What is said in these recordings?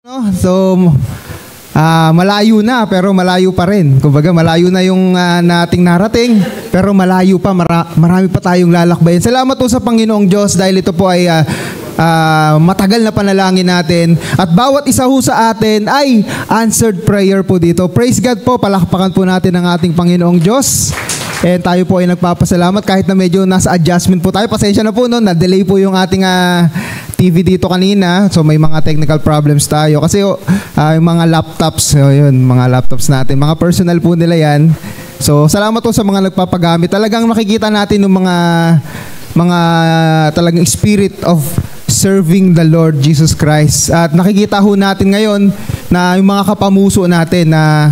No? So, malayo na pero malayo pa rin. Kumbaga malayo na yung nating narating pero malayo pa, marami pa tayong lalakbayin. Salamat po sa Panginoong Diyos dahil ito po ay matagal na panalangin natin at bawat isa ho sa atin ay answered prayer po dito. Praise God po, palakpakan po natin ang ating Panginoong Diyos. And tayo po ay nagpapasalamat kahit na medyo nasa adjustment po tayo. Pasensya na po no, na-delay po yung ating TV dito kanina. So may mga technical problems tayo. Kasi yung mga laptops, yun, mga laptops natin, mga personal po nila yan. So salamat po sa mga nagpapagamit. Talagang makikita natin yung mga talagang spirit of serving the Lord Jesus Christ. At nakikita ho natin ngayon na yung mga kapamuso natin na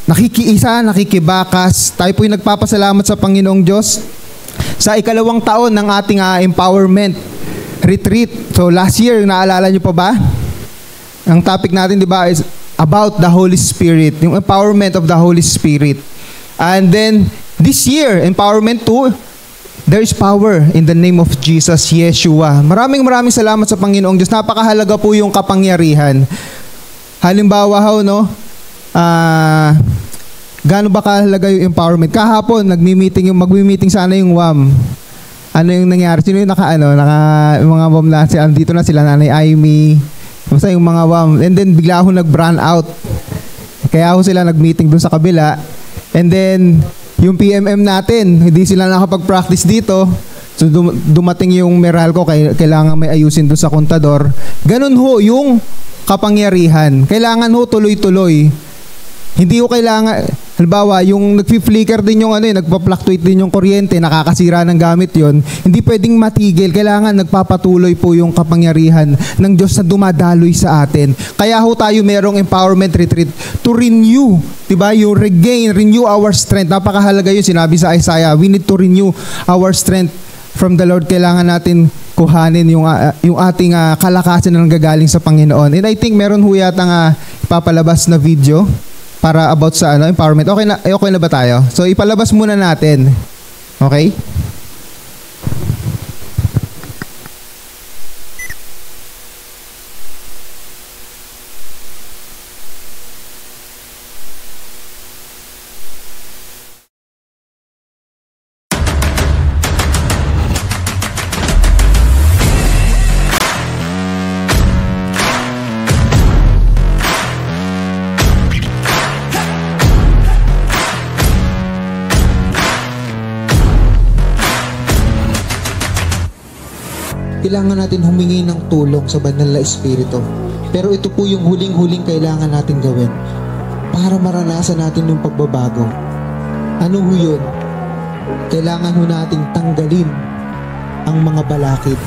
nakikiisa, nakikibakas. Tayo po yung nagpapasalamat sa Panginoong Diyos sa ikalawang taon ng ating empowerment retreat. So last year, naalala nyo pa ba? Ang topic natin, di ba, is about the Holy Spirit, yung empowerment of the Holy Spirit. And then this year, empowerment 2, there is power in the name of Jesus, Yeshua. Maraming salamat sa Panginoong Diyos. Napakahalaga po yung kapangyarihan. Halimbawa ho, no? Gaano ba kahalaga yung empowerment? Kahapon, magmi-meeting sana yung WAM. Ano yung nangyari? Sino yung yung mga WAM na dito na sila, Nanay Amy, basta yung mga WAM. And then, bigla ako nag-brand out. Kaya ako sila nag-meeting dun sa kabila. And then, yung PMM natin, hindi sila nakapag-practice dito. So, dumating yung Meralco, kailangan may ayusin dun sa kontador. Ganun ho yung kapangyarihan. Kailangan ho tuloy-tuloy. Hindi ko kailangan, halimbawa, yung nagfi-flicker din yung nagpa-fluctuate din yung kuryente, nakakasira ng gamit yon. Hindi pwedeng matigil. Kailangan nagpapatuloy po yung kapangyarihan ng Diyos na dumadaloy sa atin. Kaya ho tayo merong empowerment retreat to renew, diba? Yung renew our strength. Napakahalaga yun, sinabi sa Isaiah, we need to renew our strength from the Lord. Kailangan natin kuhanin yung ating kalakasan na nanggagaling sa Panginoon. And I think meron ho yata ipapalabas na video para about sa empowerment. Okay na ba tayo? So ipalabas muna natin. Okay? Kailangan natin humingi ng tulong sa banal na Espiritu. Pero ito po yung huling-huling kailangan natin gawin para maranasan natin yung pagbabago. Ano ho yun? Kailangan ho nating tanggalin ang mga balakid.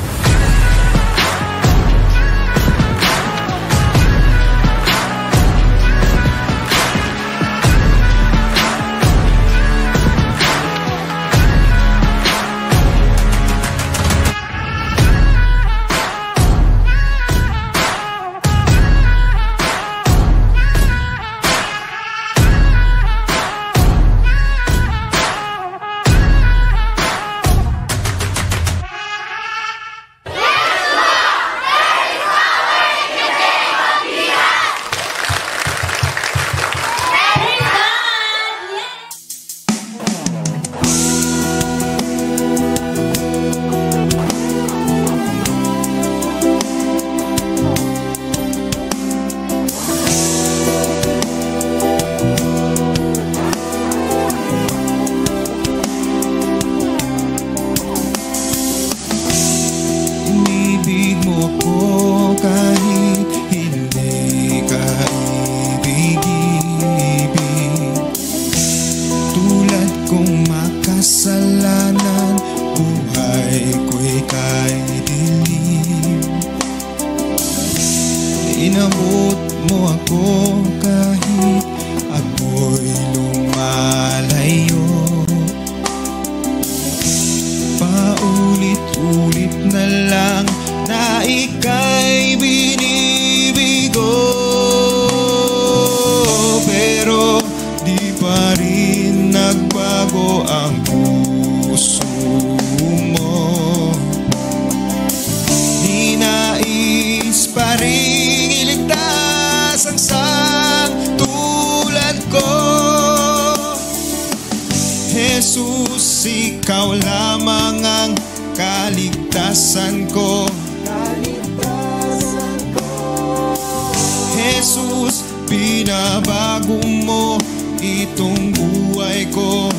Inabot mo ako kahit ako'y lumalayo. Paulit-ulit na lang na ika'y binibigo. Pero di pa rin nagbago ang puso mo. Ninais pa rin ligtas ang tulad ko. Jesus, ikaw lamang ang kaligtasan ko. Jesus, binabago mo itong buhay ko.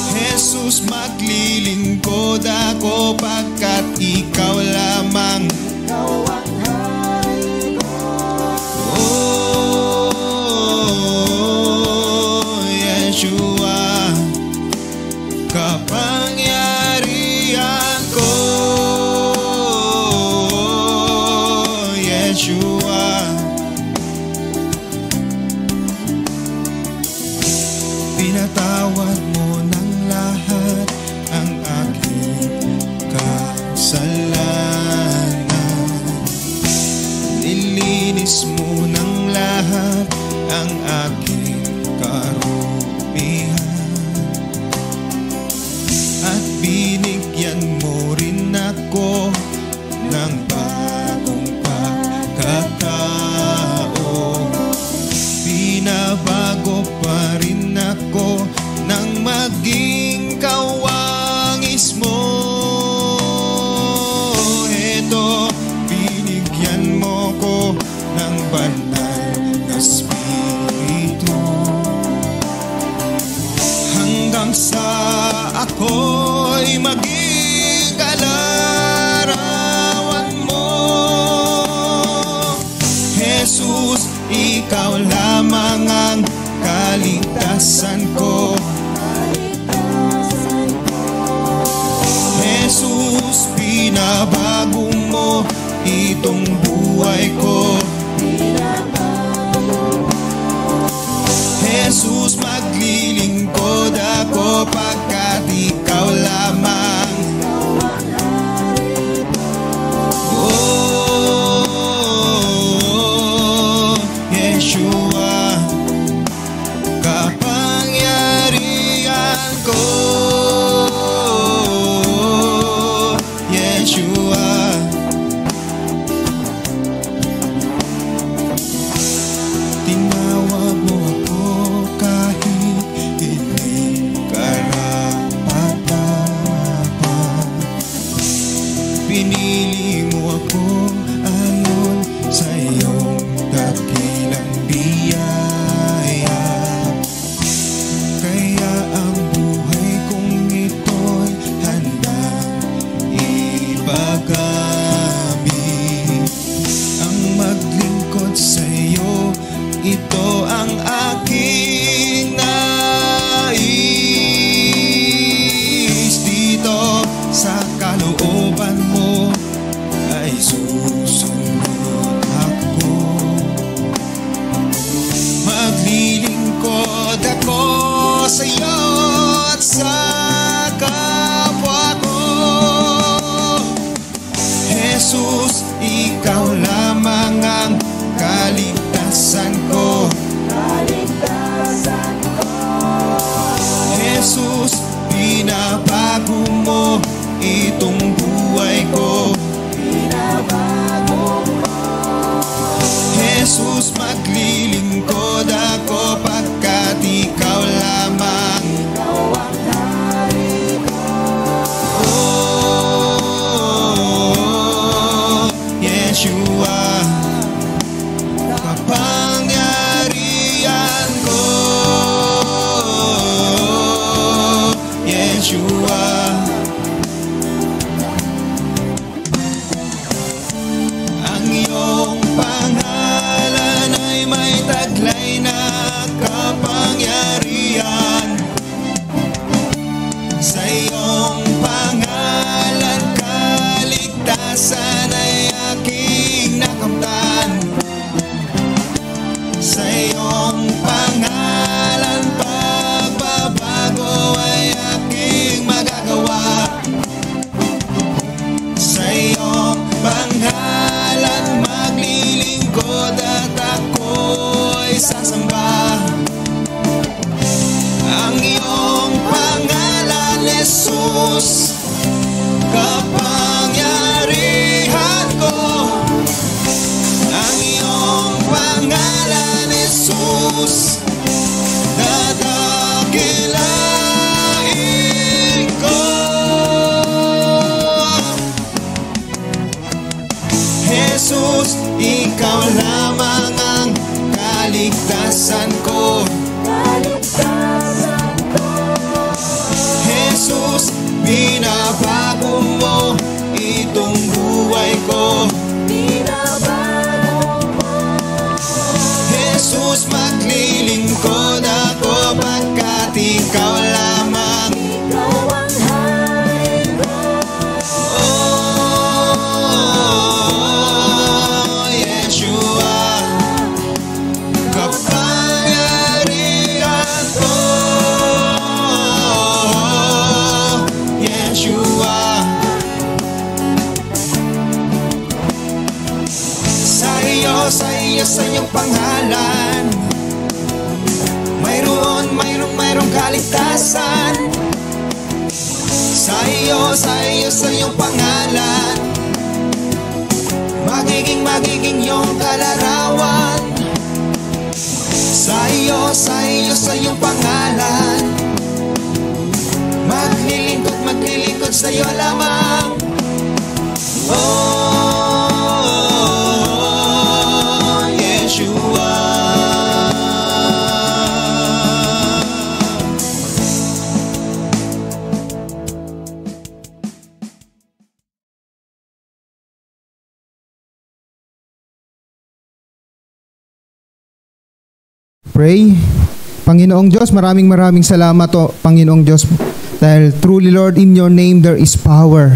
Jesus, maglilingkod ako pagkat ikaw lamang. Oh, Yeshua, kapangyarihan ko. Yeshua, pinatawad mo ng lahat ang aking kasalanan. Nilinis mo ng lahat ang aking karumihan. At binigyan mo rin ako ng bagong pagkatao. Binabago pa rin ako nang maging kawangis mo. Eto, binigyan mo ko ng banal na Espiritu, hanggang sa ako'y maging kalarawan mo. Jesus, ikaw lamang ang kaligtasan ko. Jesus, binabago mo itong buhay ko. Jesus, maglilingkod ako pagkat ikaw lamang. Oh, Yeshua, kapangyarihan ko. Yeshua, tinawag mo ako kahit hindi karapat-dapat. Pinili mo ako ayon sa iyong dakilang biyaya. Kaya ang buhay kong ito'y handang ipagamit. Ang maglingkod sa iyo, ito ang aking nais. Dito sa kalooban mo ay susunod ako. Maglilingkod ako sa iyo at sa kapwa ko. Jesus, ikaw lamang ang kaligtasan ko. Jesus, binabago mo itong buhay ko. Jesus, maglilingkod ako pagkat ikaw lamang. Oh, Yeshua, kapangyarihan ko. Yeshua, ang iyong pangalan ay may taglay na kapangyarihan. Sa iyong pangalan, kaligtasan ay aking nakamtan. Sa iyong pangalan, pagbabago ay aking magagawa. Sa iyong pangalan, maglilingkod at ako'y sasamba. Ang iyong pangalan, Jesus, kapangyarihan Jesus, ikaw lamang ang kaligtasan ko. Jesus, binabago mo itong buhay ko. Jesus, maglilingkod ako pagkat ikaw lamang. Oh, Yeshua, kapangyarihan ko. Yeshua, sa iyong pangalan mayroong kaligtasan. Sa iyong pangalan magiging iyong kalarawan. Sa iyong pangalan maglilingkod sa iyo lamang. Oh, Yeshua. Pray. Panginoong Diyos, maraming salamat o Panginoong Diyos, dahil truly Lord, in your name there is power.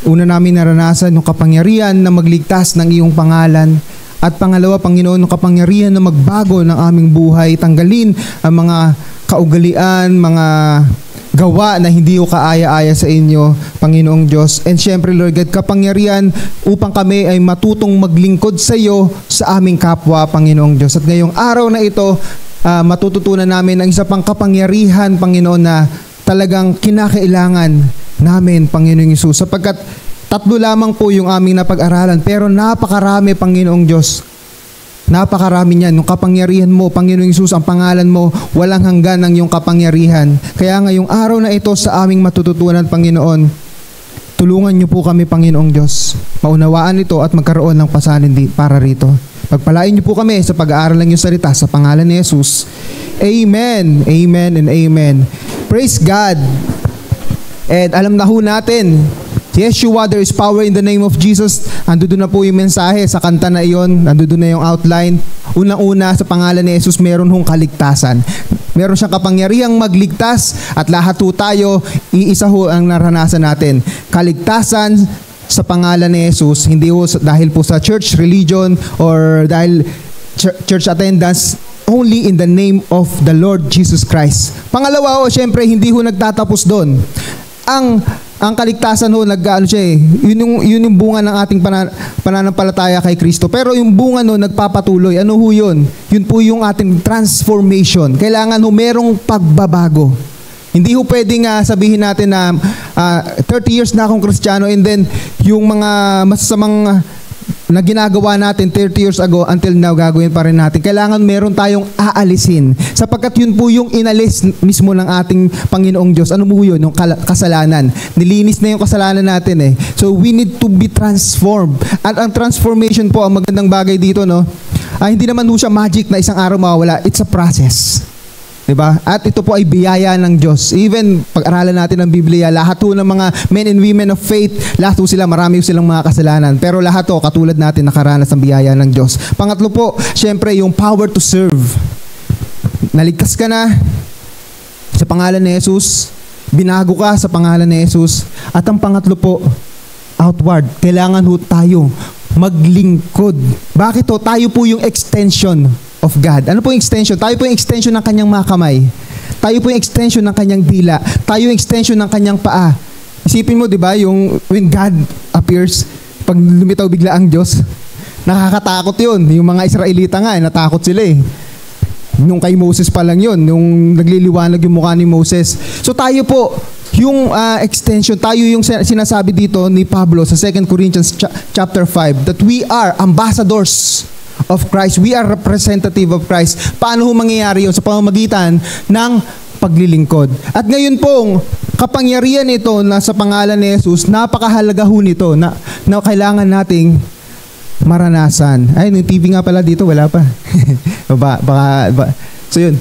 Una namin naranasan yung kapangyarihan na magligtas ng iyong pangalan. At pangalawa, Panginoon, yung kapangyarihan na magbago ng aming buhay, tanggalin ang mga kaugalian, mga gawa na hindi ko kaaya-aya sa inyo, Panginoong Diyos. And syempre, Lord God, kapangyarihan upang kami ay matutong maglingkod sa iyo sa aming kapwa, Panginoong Diyos. At ngayong araw na ito, matututunan namin ang isa pang kapangyarihan, Panginoon, na talagang kinakailangan namin, Panginoong Hesus. Sapagkat tatlo lamang po yung aming napag-aralan, pero napakarami, Panginoong Diyos. Napakarami niyan. Yung kapangyarihan mo, Panginoong Hesus, ang pangalan mo, walang hanggan ang iyong kapangyarihan. Kaya ngayong araw na ito sa aming matututunan, Panginoon, tulungan niyo po kami, Panginoong Diyos. Maunawaan ito at magkaroon ng pasanin para rito. Pagpalain niyo po kami sa pag-aaral ng iyong salita sa pangalan ni Jesus. Amen, amen, and amen. Praise God. And alam na ho natin, Yeshua, there is power in the name of Jesus. Andun na po yung mensahe sa kanta na iyon. Andun na yung outline. Unang-una, sa pangalan ni Jesus, meron hong kaligtasan. Meron siyang kapangyarihang magligtas at lahat ho tayo, iisa ho ang naranasan natin. Kaligtasan sa pangalan ni Jesus, hindi ho dahil po sa church religion or dahil church attendance, only in the name of the Lord Jesus Christ. Pangalawa ho, syempre, hindi ho nagtatapos doon. Ang kaligtasan ho, yun yung bunga ng ating pananampalataya kay Kristo. Pero yung bunga no, nagpapatuloy. Ano ho yun? Yun po yung ating transformation. Kailangan ho merong pagbabago. Hindi ho pwedeng sabihin natin na 30 years na akong Kristiyano and then yung mga masasamang na ginagawa natin 30 years ago until now gagawin pa rin natin. Kailangan meron tayong aalisin. Sapagkat yun po yung inalis mismo ng ating Panginoong Diyos. Ano mo yun? Yung kasalanan. Nilinis na yung kasalanan natin eh. So we need to be transformed. At ang transformation po, ang magandang bagay dito, no? Hindi naman po siya magic na isang araw mawawala. It's a process. Diba? At ito po ay biyaya ng Diyos. Even pag-aralan natin ng Biblia, lahat po ng mga men and women of faith, lahat po sila, marami po silang mga kasalanan. Pero lahat po, katulad natin, nakaranas ng biyaya ng Diyos. Pangatlo po, syempre, yung power to serve. Naligtas ka na sa pangalan ni Jesus, binago ka sa pangalan ni Jesus. At ang pangatlo po, outward. Kailangan po tayo maglingkod. Bakit po? Tayo po yung extension of God. Ano po yung extension? Tayo po yung extension ng kanyang mga kamay. Tayo po yung extension ng kanyang dila. Tayo yung extension ng kanyang paa. Isipin mo, di ba, yung when God appears, pag lumitaw bigla ang Diyos, nakakatakot yun. Yung mga Israelita nga, natakot sila eh. Nung kay Moses pa lang yun, nung nagliliwanag yung mukha ni Moses. So tayo po, yung extension, tayo yung sinasabi dito ni Pablo sa 2 Corinthians chapter 5, that we are ambassadors of Christ. We are representative of Christ. Paano ho mangyayari yun? Sa pamamagitan ng paglilingkod. At ngayon pong kapangyarihan ito na sa pangalan ni Jesus, napakahalaga ho nito na kailangan nating maranasan. Ay, yung TV nga pala dito, wala pa. So yun,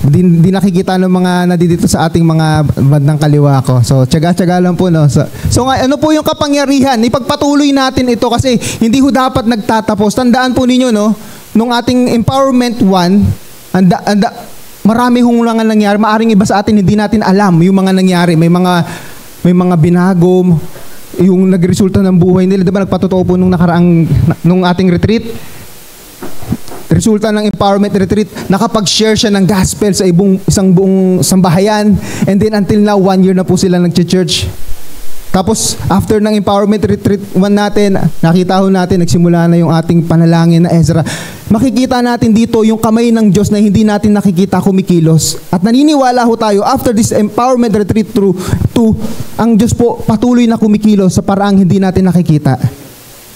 di nakikita ng mga nadidito sa ating mga bandang kaliwa ko. So, tiyaga-tiyaga lang po, no? So ano po yung kapangyarihan? Ipagpatuloy natin ito kasi hindi ho dapat nagtatapos. Tandaan po ninyo, no? Nung ating Empowerment 1, marami hong lang nangyari. Maaring iba sa atin, hindi natin alam yung mga nangyari. May mga binago, yung nagresulta ng buhay nila. Diba nagpatotoo po nung ating retreat? Resulta ng empowerment retreat, nakapag-share siya ng gospel sa isang buong sambahayan. And then until now, 1 year na po sila nag-church. Tapos, after ng empowerment retreat 1 natin, nakita ho natin, nagsimula na yung ating panalangin na Ezra. Makikita natin dito yung kamay ng Diyos na hindi natin nakikita kumikilos. At naniniwala ho tayo, after this empowerment retreat ang Diyos po patuloy na kumikilos sa paraang hindi natin nakikita.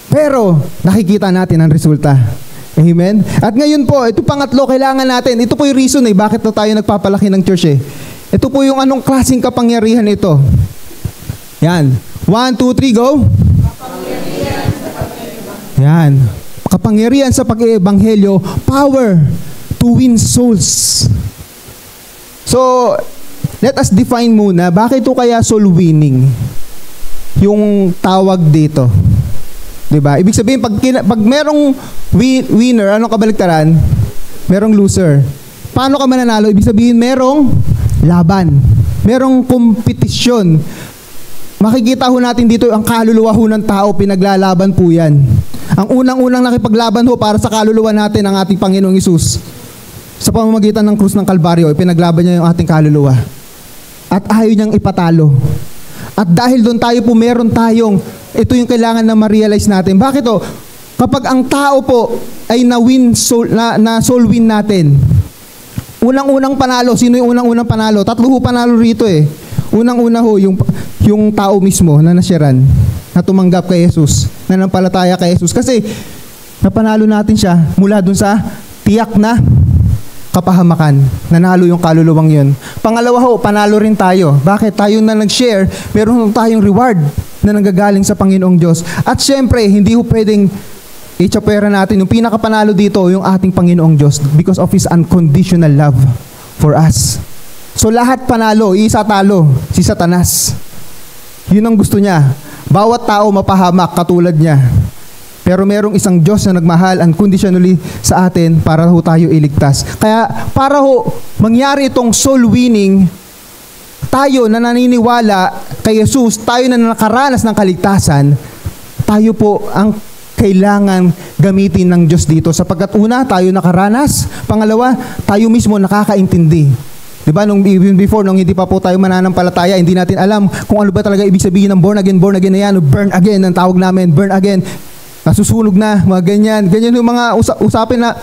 Pero, nakikita natin ang resulta. Amen? At ngayon po, ito pangatlo, kailangan natin, ito po yung reason bakit na tayo nagpapalaki ng church Ito po yung anong klaseng kapangyarihan ito. Yan. 1, 2, 3, go. Yan. Kapangyarihan sa pag-ebanghelyo, power to win souls. So, let us define muna, bakit ito kaya soul winning? Yung tawag dito. Diba? Ibig sabihin, pag merong winner, anong kabaliktaran? Merong loser. Paano ka mananalo? Ibig sabihin, merong laban. Merong kompetisyon. Makikita ho natin dito, ang kaluluwa ho ng tao, pinaglalaban po yan. Ang unang-unang nakipaglaban ho para sa kaluluwa natin, ang ating Panginoong Hesus. Sa pamamagitan ng krus ng Kalbaryo, pinaglaban niya yung ating kaluluwa. At ayaw niyang ipatalo. At dahil doon tayo po, meron tayong, ito yung kailangan na ma-realize natin. Bakit o? Kapag ang tao po ay na-win soul, na soul win natin, unang-unang panalo, sino yung unang-unang panalo? 3 ho panalo rito Unang-una ho, yung tao mismo na nasyaran, na tumanggap kay Jesus, na nampalataya kay Jesus. Kasi, napanalo natin siya mula dun sa tiyak na kapahamakan. Nanalo yung kaluluwang yun. Pangalawa ho, panalo rin tayo. Bakit? Tayo na nag-share, meron tayong reward na nanggagaling sa Panginoong Diyos. At syempre, hindi ho pwedeng i-chapera natin. Yung pinakapanalo dito, yung ating Panginoong Diyos because of His unconditional love for us. So lahat panalo, isa talo, si Satanas. Yun ang gusto niya. Bawat tao mapahamak katulad niya. Pero merong isang Diyos na nagmahal unconditionally sa atin para ho tayo iligtas. Kaya para ho mangyari itong soul winning, tayo na naniniwala kay Jesus, tayo na nakaranas ng kaligtasan, tayo po ang kailangan gamitin ng Diyos dito. Sapagkat una, tayo nakaranas. Pangalawa, tayo mismo nakakaintindi. Diba, even before, nung hindi pa po tayo mananampalataya, hindi natin alam kung ano ba talaga ibig sabihin ng born again na yan, burn again, ang tawag namin, burn again. Nasusunog na, mga ganyan. Ganyan yung mga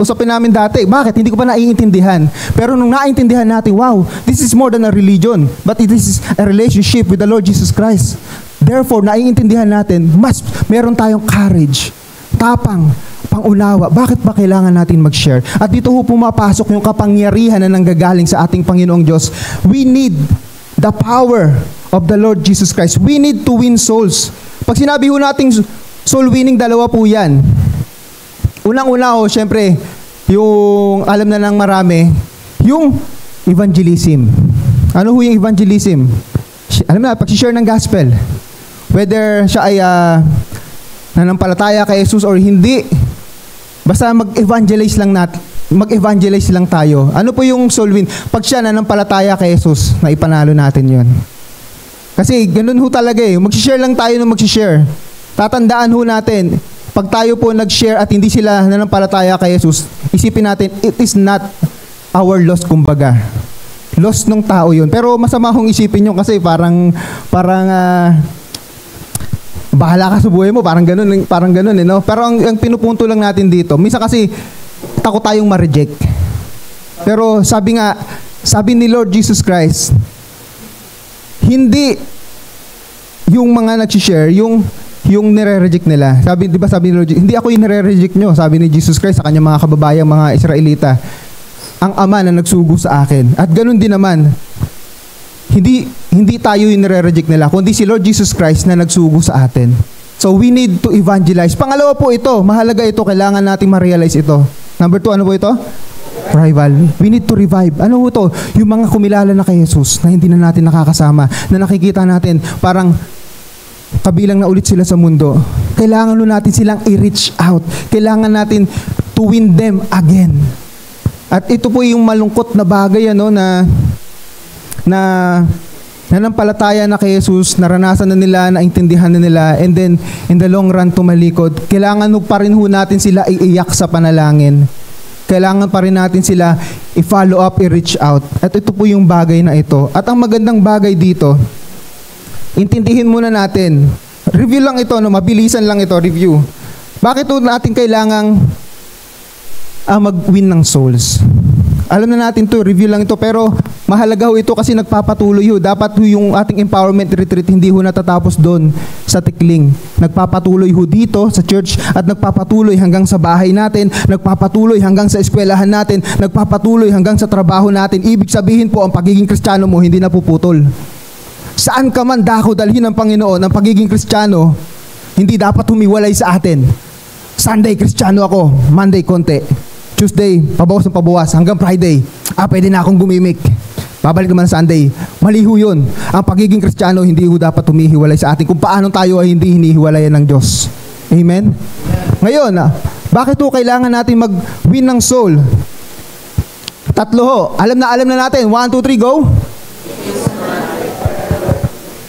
usapin namin dati. Bakit? Hindi ko pa naiintindihan. Pero nung naiintindihan natin, wow, this is more than a religion, but it is a relationship with the Lord Jesus Christ. Therefore, naiintindihan natin, mas meron tayong courage, tapang, pangunawa. Bakit ba kailangan natin mag-share? At dito ho pumapasok yung kapangyarihan na nanggagaling sa ating Panginoong Diyos. We need the power of the Lord Jesus Christ. We need to win souls. Pag sinabi ho nating soul winning, dalawa po yan. Unang-una ho, syempre, yung alam na ng marami, yung evangelism. Ano ho yung evangelism? Alam na, pag-share ng gospel. Whether siya ay nanampalataya kay Jesus or hindi, basta mag-evangelize lang tayo. Ano po yung soul win? Pag siya nanampalataya kay Jesus, na ipanalo natin yun. Kasi ganun ho talaga mag-share lang tayo ng mag-share. Tatandaan ho natin, pag tayo po nag-share at hindi sila nanampalataya kay Jesus, isipin natin, it is not our loss, kumbaga. Loss ng tao yun. Pero masama hong isipin yun kasi parang bahala ka sa buhay mo, parang ganun no? Pero ang pinupunto lang natin dito, minsan kasi takot tayong ma-reject. Pero sabi ni Lord Jesus Christ, hindi yung mga nag-share, yung nire-reject nila. Di ba sabi ni Lord, hindi ako yung nire-reject nyo, sabi ni Jesus Christ sa kanyang mga kababayang mga Israelita. Ang Ama na nagsugo sa akin. At ganun din naman, hindi tayo yung nire-reject nila, kundi si Lord Jesus Christ na nagsugo sa atin. So we need to evangelize. Pangalawa po ito, mahalaga ito, kailangan nating ma-realize ito. Number 2, ano po ito? Revival. We need to revive. Ano po ito? Yung mga kumilala na kay Jesus na hindi na natin nakakasama, na nakikita natin parang kabilang na ulit sila sa mundo. Kailangan natin silang i-reach out. Kailangan natin to win them again. At ito po yung malungkot na bagay na nanampalataya na kay Jesus, naranasan na nila, naintindihan na nila, and then in the long run tumalikod. Kailangan pa rin natin sila iiyak sa panalangin. Kailangan pa rin natin sila i-follow up, i-reach out. At ito po yung bagay na ito. At ang magandang bagay dito, intindihin muna natin. Review lang ito, mabilisan lang ito, review. Bakit natin kailangang mag-win ng souls? Alam na natin to, review lang ito, pero mahalaga ito kasi nagpapatuloy ho. Dapat yung ating empowerment retreat hindi ho natatapos doon sa Tikling. Nagpapatuloy ho dito sa church at nagpapatuloy hanggang sa bahay natin, nagpapatuloy hanggang sa eskwelahan natin, nagpapatuloy hanggang sa trabaho natin. Ibig sabihin po, ang pagiging Kristiyano mo hindi napuputol. Saan ka man dako dalhin ng Panginoon, ang pagiging Kristiyano hindi dapat humiwalay sa atin. Sunday Kristiyano ako, Monday konti, Tuesday, pabawas ng pabawas, hanggang Friday, pwede na akong gumimik. Babalik naman sa Sunday. Mali ho yun. Ang pagiging Kristiyano, hindi ho dapat humihiwalay sa atin kung paano tayo ay hindi hinihiwalayan ng Diyos. Amen? Ngayon, bakit ho kailangan natin mag-win ng soul? 3 ho. Alam na natin. 1, 2, 3, go!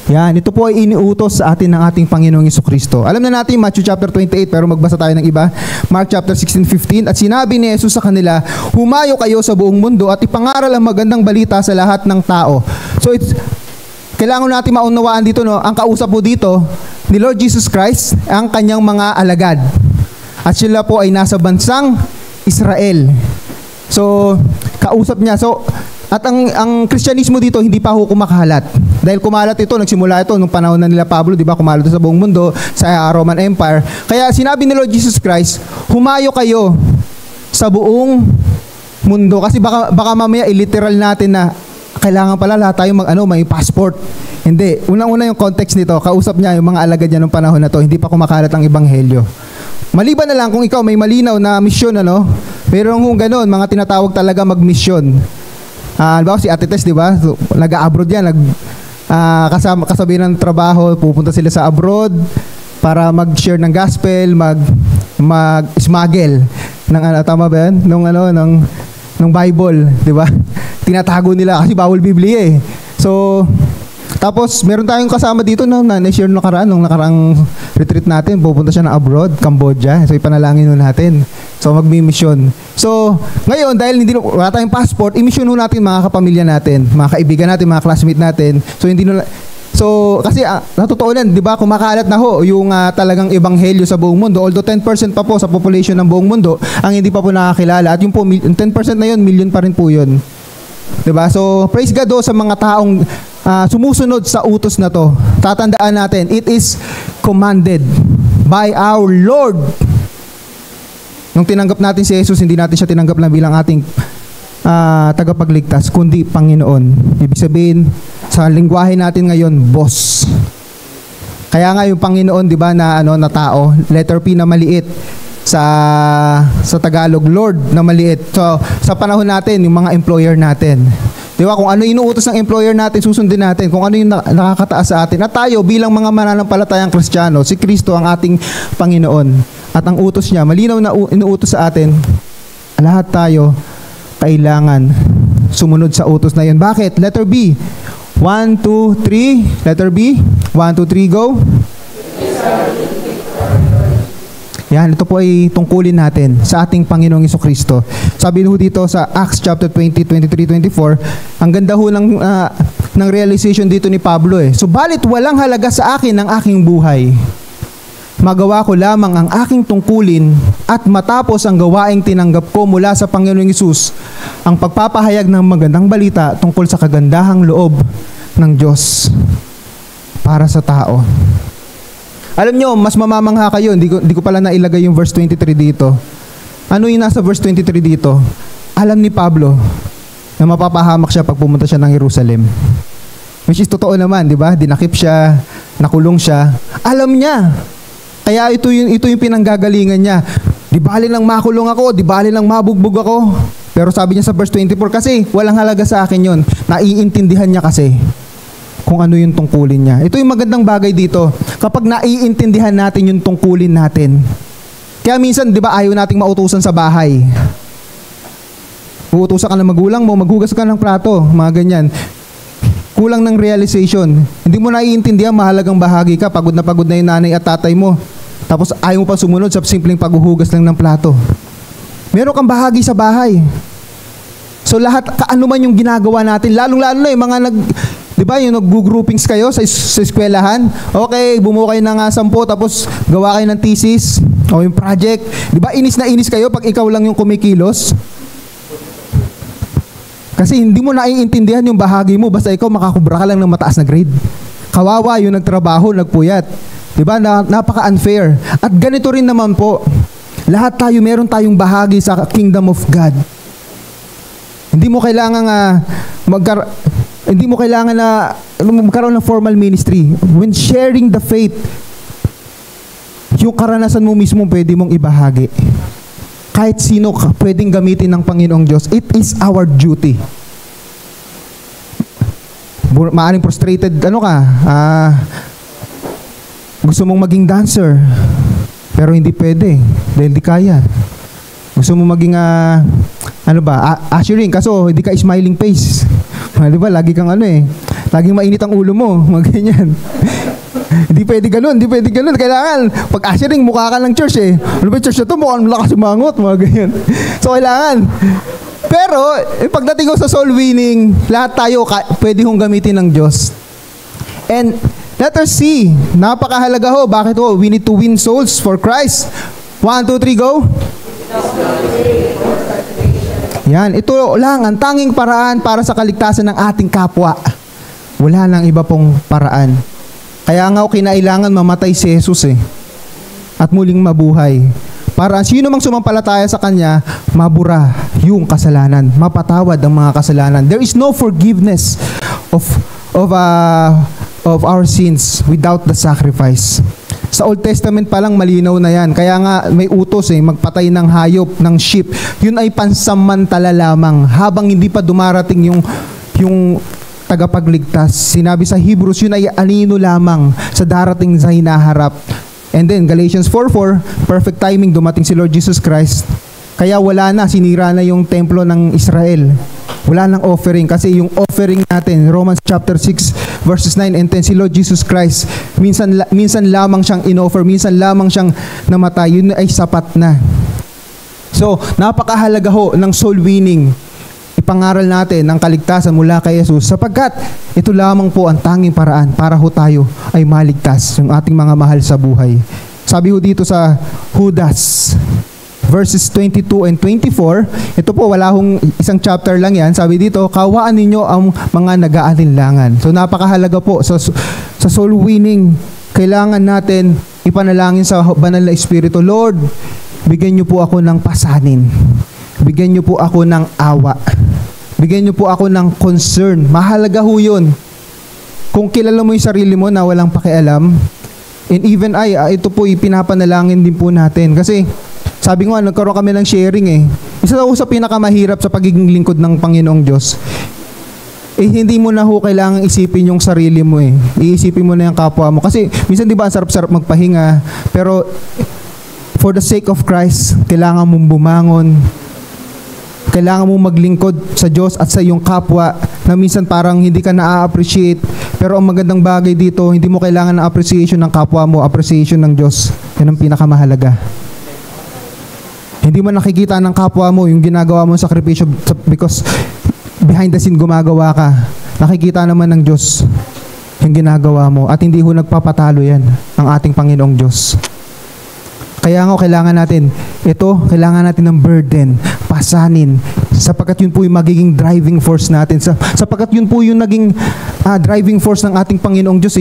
Yan, ito po ay iniutos sa atin ng ating Panginoong Jesucristo. Alam na natin Matthew chapter 28, pero magbasa tayo ng iba. Mark chapter 16:15, at sinabi ni Jesus sa kanila, humayo kayo sa buong mundo at ipangaral ang magandang balita sa lahat ng tao. So kailangan natin maunawaan dito, ang kausap po dito ni Lord Jesus Christ, ang kanyang mga alagad. At sila po ay nasa bansang Israel. So kausap niya. At ang Kristyanismo dito hindi pa ho kumakalat. Dahil kumalat ito, nagsimula ito nung panahon na nila Pablo, di ba? Kumalat ito sa buong mundo, sa Roman Empire. Kaya sinabi ni Lord Jesus Christ, humayo kayo sa buong mundo. Kasi baka mamaya iliteral natin na kailangan pala lahat tayo may passport. Hindi. Unang-una yung context nito, kausap niya yung mga alagad niya nung panahon na to, hindi pa kumakalat ang ebanghelyo. Maliban na lang kung ikaw may malinaw na misyon, pero kung ganoon, mga tinatawag talaga mag-misyon. Halimbawa si Ate Tess, di ba? So, nag-abroad yan, kasabi ng trabaho, pupunta sila sa abroad para mag-share ng gospel, mag-smuggle ng tama ba yan? Nung Bible, di ba? Tinatago nila kasi bawal Biblia eh. So, tapos meron tayong kasama dito na na-share nung nakarang retreat natin, pupunta siya ng abroad, Cambodia. So ipanalangin natin. So magmi-mission. So ngayon dahil wala tayong passport, i-mission natin mga kapamilya natin, mga kaibigan natin, mga classmate natin. So kasi natotoo lang, 'di ba, kumakalat na ho yung talagang ebanghelyo sa buong mundo. Although 10% pa po sa population ng buong mundo ang hindi pa po nakakilala, at yung po 10% na yun, million pa rin po yun. 'Di ba? So praise God sa mga taong sumusunod sa utos na to. Tatandaan natin, it is commanded by our Lord. Nung tinanggap natin si Jesus, hindi natin siya tinanggap lang bilang ating tagapagligtas, kundi Panginoon. Ibig sabihin, sa lingwahe natin ngayon, boss. Kaya nga yung Panginoon, di ba, na tao, letter P na maliit, sa Tagalog, Lord na maliit. So, sa panahon natin, yung mga employer natin. Di ba? Kung ano inuutos ng employer natin, susundin natin. Kung ano yung nakakataas sa atin. At tayo, bilang mga mananampalatayang Kristiyano, si Kristo ang ating Panginoon. At ang utos niya, malinaw na inuutos sa atin, lahat tayo kailangan sumunod sa utos na yun. Bakit? Letter B. 1, 2, 3. Letter B. 1, 2, 3, go. Yan, ito po ay tungkulin natin sa ating Panginoong Jesucristo. Sabi ho dito sa Acts chapter 20, 23, 24, ang ganda ho ng realization dito ni Pablo eh. Subalit walang halaga sa akin ang aking buhay. Magawa ko lamang ang aking tungkulin at matapos ang gawaing tinanggap ko mula sa Panginoong Hesus, ang pagpapahayag ng magandang balita tungkol sa kagandahang loob ng Diyos para sa tao. Alam nyo, mas mamamangha kayo, hindi ko pala nailagay yung verse 23 dito. Ano yung nasa verse 23 dito? Alam ni Pablo na mapapahamak siya pag pumunta siya ng Jerusalem. Which is totoo naman, di ba? Dinakip siya, nakulong siya. Alam niya Kaya ito yung pinanggagalingan niya. Di bali lang makulong ako, di bali lang mabugbog ako. Pero sabi niya sa verse 24, kasi walang halaga sa akin yun. Naiintindihan niya kasi kung ano yung tungkulin niya. Ito yung magandang bagay dito. Kapag naiintindihan natin yung tungkulin natin. Kaya minsan, di ba, ayaw nating mautusan sa bahay. Uutusan ka ng magulang mo, maghugas ka ng plato, mga ganyan. Kulang ng realization. Hindi mo naiintindihan, mahalagang bahagi ka. Pagod na yung nanay at tatay mo. Tapos ayaw mo pa sumunod sa simpleng paghuhugas lang ng plato. Meron kang bahagi sa bahay. So lahat, kaano man yung ginagawa natin, lalong-lalo na yung mga di ba, yung nag-groupings kayo sa eskwelahan? Okay, bumuo kayo ng 10, tapos gawa kayo ng thesis o yung project. Di ba, inis na inis kayo pag ikaw lang yung kumikilos? Kasi hindi mo naiintindihan yung bahagi mo, basta ikaw makakubra ka lang ng mataas na grade. Kawawa yung nagtrabaho, nagpuyat. Diba? Napaka-unfair. At ganito rin naman po, lahat tayo, meron tayong bahagi sa kingdom of God. Hindi mo kailangan magkaroon ng formal ministry. When sharing the faith, yung karanasan mo mismo pwede mong ibahagi. Kahit sino pwedeng gamitin ng Panginoong Diyos. It is our duty. Maaring frustrated, gusto mong maging dancer, pero hindi pwede, dahil di kaya. Gusto mong maging, ushering, kaso hindi ka smiling face. Di ba, lagi kang laging mainit ang ulo mo, mga ganyan. Hindi pwede ganun. Kailangan, pag ushering, mukha ka ng church eh. Ano ba church na to? Mukhang lakas umangot, mga ganyan. So, kailangan. Pero, pagdating ko sa soul winning, lahat tayo pwede hong gamitin ng Diyos. And, letter C, napakahalaga ho. Bakit ho? We need to win souls for Christ. 1, 2, 3, go. Yan, ito lang ang tanging paraan para sa kaligtasan ng ating kapwa. Wala nang iba pong paraan. Kaya nga kinailangan mamatay si Jesus at muling mabuhay. Para sino mang sumampalataya sa Kanya, mabura yung kasalanan, mapatawad ang mga kasalanan. There is no forgiveness of our sins without the sacrifice. Sa Old Testament pa lang malinaw na yan. Kaya nga may utos magpatay ng hayop, ng sheep. Yun ay pansamantala lamang habang hindi pa dumarating yung tagapagligtas. Sinabi sa Hebrews, yun ay anino lamang sa darating sa hinaharap. And then Galatians 4:4, perfect timing, dumating si Lord Jesus Christ. Kaya wala na, sinira na yung templo ng Israel. Wala nang offering kasi yung offering natin, Romans chapter 6 verses 9 and 10, si Lord Jesus Christ, minsan lamang siyang in-offer, minsan lamang siyang namatay, yun ay sapat na. So, napakahalaga ho ng soul winning. Ipangaral natin ng kaligtasan mula kay Jesus sapagkat ito lamang po ang tanging paraan para ho tayo ay maligtas, yung ating mga mahal sa buhay. Sabi ho dito sa Judas verses 22 and 24, ito po wala hong isang chapter lang yan. Sabi dito, kawaan ninyo ang mga nag-aalinlangan. So napakahalaga po sa soul winning. Kailangan natin ipanalangin sa banal na Espiritu, Lord, bigyan niyo po ako ng pasanin. Bigyan niyo po ako ng awa. Bigyan niyo po ako ng concern. Mahalaga ho yun. Kung kilala mo yung sarili mo na walang pakialam, and even ito po ipinapanalangin din po natin. Kasi sabi ko nagkaroon kami ng sharing Isa daw sa pinakamahirap sa pagiging lingkod ng Panginoong Diyos. Hindi mo na ho kailangang isipin yung sarili mo Iisipin mo na yung kapwa mo. Kasi minsan di ba ang sarap-sarap magpahinga, pero for the sake of Christ, kailangan mong bumangon. Kailangan mong maglingkod sa Diyos at sa iyong kapwa na minsan parang hindi ka na-appreciate. Pero ang magandang bagay dito, hindi mo kailangan ng appreciation ng kapwa mo, appreciation ng Diyos. Yan ang pinakamahalaga. Hindi mo nakikita ng kapwa mo yung ginagawa mo sakripisyo because behind the scene gumagawa ka. Nakikita naman ng Diyos yung ginagawa mo at hindi ho nagpapatalo yan ang ating Panginoong Diyos. Kaya nga kailangan natin ng burden, pasanin, sapagkat yun po yung magiging driving force natin. Sapagkat yun po yung naging driving force ng ating Panginoong Diyos.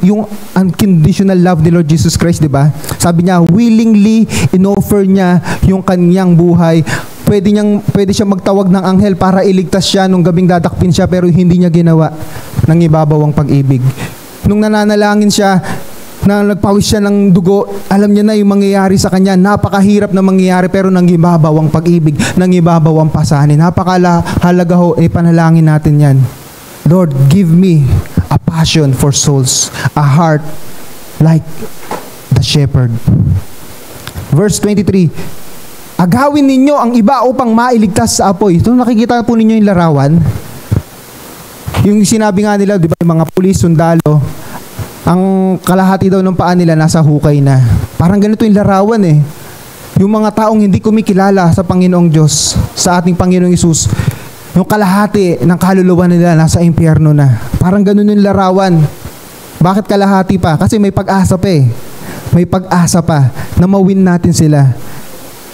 Yung unconditional love ni Lord Jesus Christ, di ba? Sabi niya, willingly inoffer niya yung kanyang buhay. Pwede siya magtawag ng anghel para iligtas siya nung gabing dadakpin siya, pero hindi niya ginawa ng ibabaw ang pag-ibig. Nung nananalangin siya, na nagpawis siya ng dugo, alam niya na yung mangyayari sa kanya. Napakahirap na mangyayari, pero nangibabaw ang pag-ibig, nangibabaw ang pasanin. Napakahalaga ho, panalangin natin yan. Lord, give me a passion for souls, a heart like the shepherd. Verse 23, agawin ninyo ang iba upang mailigtas sa apoy. Ito, nakikita po ninyo yung larawan. Yung sinabi nga nila, di ba, yung mga pulis, sundalo, ang kalahati daw ng paa nila nasa hukay na. Parang ganito yung larawan eh. Yung mga taong hindi kumikilala sa Panginoong Diyos, sa ating Panginoong Hesus, yung kalahati ng kaluluwa nila nasa impyerno na. Parang ganun yung larawan. Bakit kalahati pa? Kasi may pag-asa pa eh. May pag-asa pa na mawin natin sila.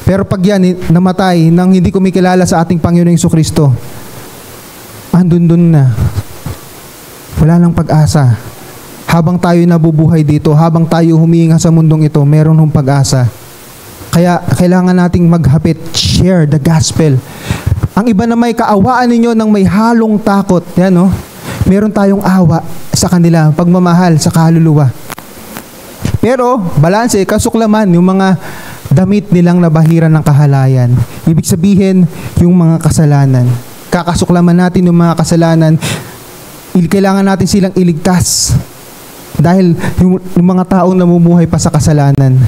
Pero pag yan namatay nang hindi kumikilala sa ating Panginoong Jesucristo, andun na. Wala nang pag-asa. Habang tayo nabubuhay dito, habang tayo humihinga sa mundong ito, meron hong pag-asa. Kaya kailangan nating maghapit, share the gospel. Ang iba na may kaawaan ninyo ng may halong takot. Yan, no? Meron tayong awa sa kanila, pagmamahal sa kaluluwa. Pero, balanse, kasuklaman, yung mga damit nilang nabahiran ng kahalayan. Ibig sabihin, yung mga kasalanan. Kakasuklaman natin yung mga kasalanan. Kailangan natin silang iligtas. Dahil yung mga taong namumuhay pa sa kasalanan,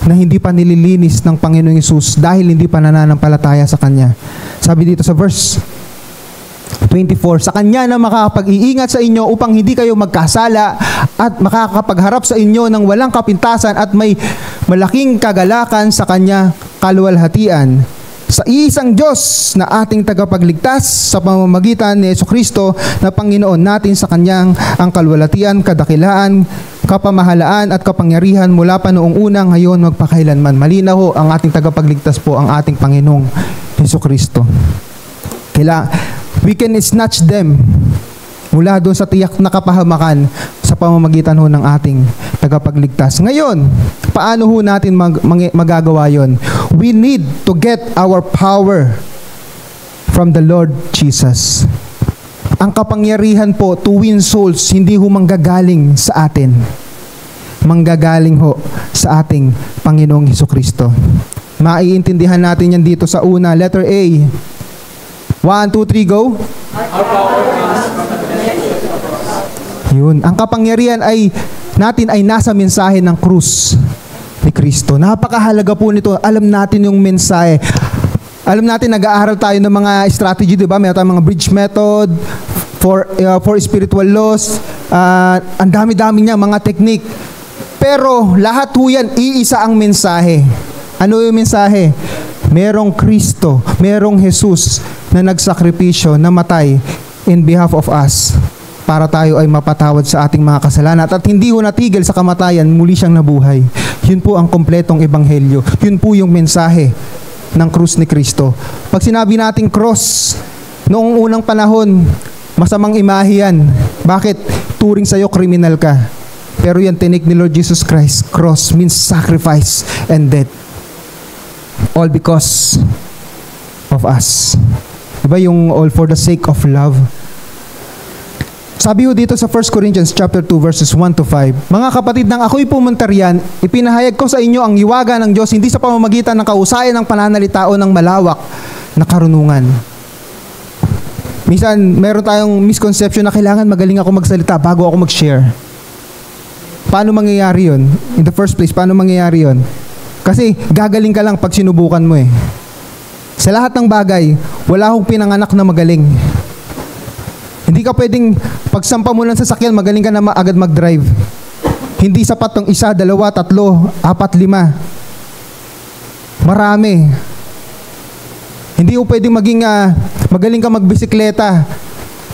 na hindi pa nililinis ng Panginoong Hesus dahil hindi pa nananampalataya sa Kanya. Sabi dito sa verse 24, sa Kanya na makakapag-iingat sa inyo upang hindi kayo magkasala at makakapagharap sa inyo ng walang kapintasan at may malaking kagalakan sa Kanya kaluwalhatian. Sa isang Diyos na ating tagapagligtas sa pamamagitan ni Jesucristo na Panginoon natin, sa Kanyang ang kaluwalhatian, kadakilaan, kapamahalaan at kapangyarihan mula pa noong una, ngayon, magpakailanman. Malinaw ho, ang ating tagapagligtas po ang ating Panginoong Jesucristo. We can snatch them mula doon sa tiyak na kapahamakan sa pamamagitan ho ng ating tagapagligtas. Ngayon, paano ho natin magagawa yon? We need to get our power from the Lord Jesus. Ang kapangyarihan po to win souls, hindi ho manggagaling sa atin. Manggagaling ho sa ating Panginoong Jesucristo. Maiintindihan natin yan dito sa una, letter A. 1, 2, 3, go. Yun. Ang kapangyarihan natin ay nasa mensahe ng krus ni Kristo. Napakahalaga po nito. Alam natin yung mensahe. Alam natin, nag-aaral tayo ng mga strategy, di ba? May tayong mga bridge method for spiritual laws. Ang dami-dami niya, mga technique. Pero lahat po yan, iisa ang mensahe. Ano yung mensahe? Merong Kristo, merong Jesus na nagsakripisyo, namatay in behalf of us, para tayo ay mapatawad sa ating mga kasalanan. At hindi ho natigil sa kamatayan, muli siyang nabuhay. Yun po ang kompletong ebanghelyo. Yun po yung mensahe ng krus ni Kristo. Pag sinabi nating cross, noong unang panahon, masamang imahe yan. Bakit? Turing sa'yo, kriminal ka. Pero yan, tinik ni Lord Jesus Christ. Cross means sacrifice and death. All because of us. Diba yung all for the sake of love? Sabi ho dito sa 1 Corinthians chapter 2 verses 1 to 5, mga kapatid, nang ako'y pumunta riyan, ipinahayag ko sa inyo ang hiwaga ng Diyos, hindi sa pamamagitan ng kausayan ng pananalita o ng malawak na karunungan. Minsan, meron tayong misconception na kailangan magaling ako magsalita bago ako mag-share. Paano mangyayari yun? In the first place, paano mangyayari yun? Kasi gagaling ka lang pag sinubukan mo eh. Sa lahat ng bagay, wala akong pinanganak na magaling. Hindi ka pwedeng pagsampa mo lang sa sakyan, magaling ka na agad mag-drive. Hindi sapat ng 1, 2, 3, 4, 5. Marami. Hindi mo pwedeng maging magaling ka magbisikleta.